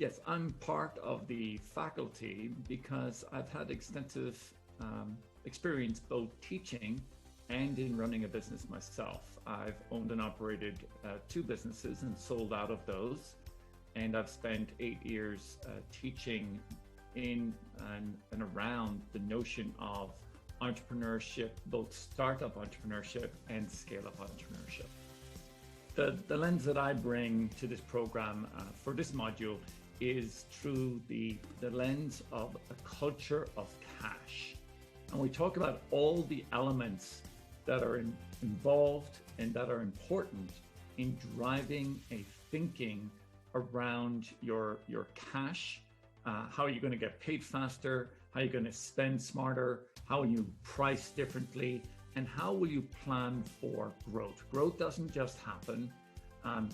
Yes, I'm part of the faculty because I've had extensive experience both teaching and in running a business myself. I've owned and operated two businesses and sold out of those. And I've spent 8 years teaching in and around the notion of entrepreneurship, both startup entrepreneurship and scale-up entrepreneurship. The lens that I bring to this program for this module is through the lens of a culture of cash. And we talk about all the elements that are involved and that are important in driving a thinking around your cash. How are you going to get paid faster? How are you going to spend smarter? How will you price differently? And how will you plan for growth? Growth doesn't just happen.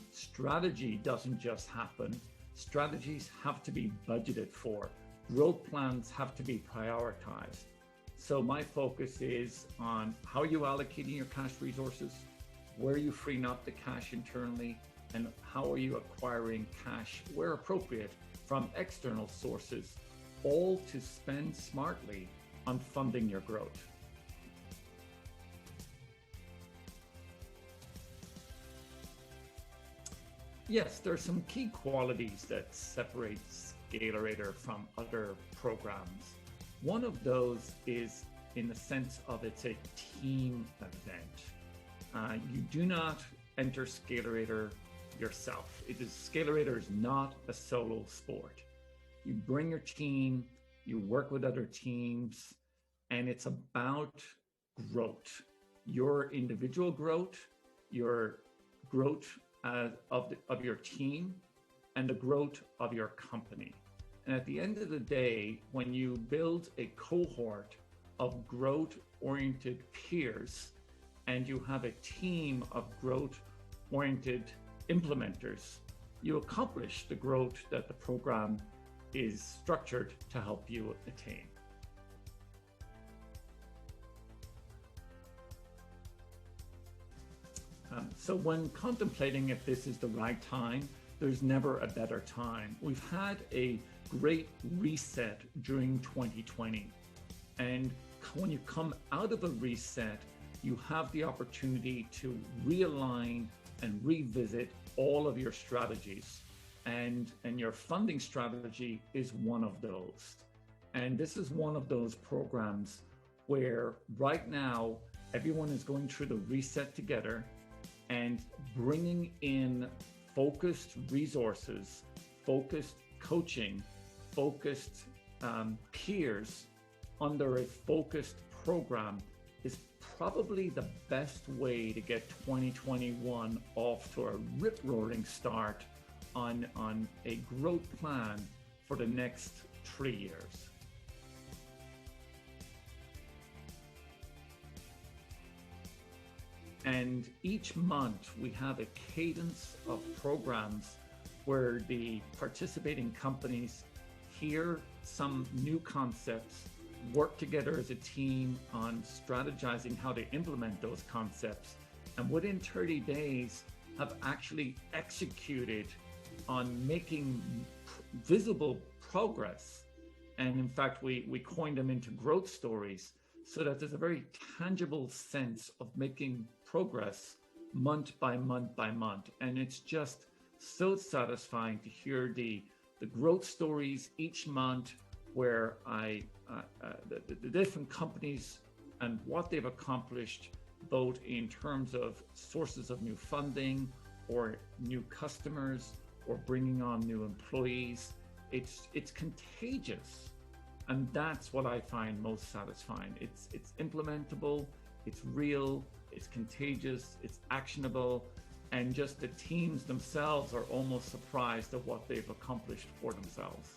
Strategy doesn't just happen. Strategies have to be budgeted for. Growth plans have to be prioritized. So my focus is on how are you allocating your cash resources? Where are you freeing up the cash internally? And how are you acquiring cash where appropriate from external sources, all to spend smartly on funding your growth. Yes, there are some key qualities that separate Scalerator from other programs. One of those is in the sense of it's a team event. You do not enter Scalerator yourself. Scalerator is not a solo sport. You bring your team, you work with other teams, and it's about growth. Your individual growth, your growth of your team, and the growth of your company. And at the end of the day, when you build a cohort of growth-oriented peers, and you have a team of growth-oriented implementers, you accomplish the growth that the program is structured to help you attain. So when contemplating if this is the right time, there's never a better time. We've had a great reset during 2020. And when you come out of a reset, you have the opportunity to realign and revisit all of your strategies. And your funding strategy is one of those. And this is one of those programs where right now, everyone is going through the reset together and bringing in focused resources, focused coaching, focused peers under a focused program is probably the best way to get 2021 off to a rip-roaring start on a growth plan for the next 3 years. And each month we have a cadence of programs where the participating companies hear some new concepts, work together as a team on strategizing how to implement those concepts, and within 30 days have actually executed on making visible progress. And in fact, we coined them into growth stories so that there's a very tangible sense of making progress month by month by month. And it's just so satisfying to hear the growth stories each month where the different companies and what they've accomplished, both in terms of sources of new funding or new customers or bringing on new employees. It's contagious. And that's what I find most satisfying. It's implementable, it's real, it's contagious, it's actionable, and just the teams themselves are almost surprised at what they've accomplished for themselves.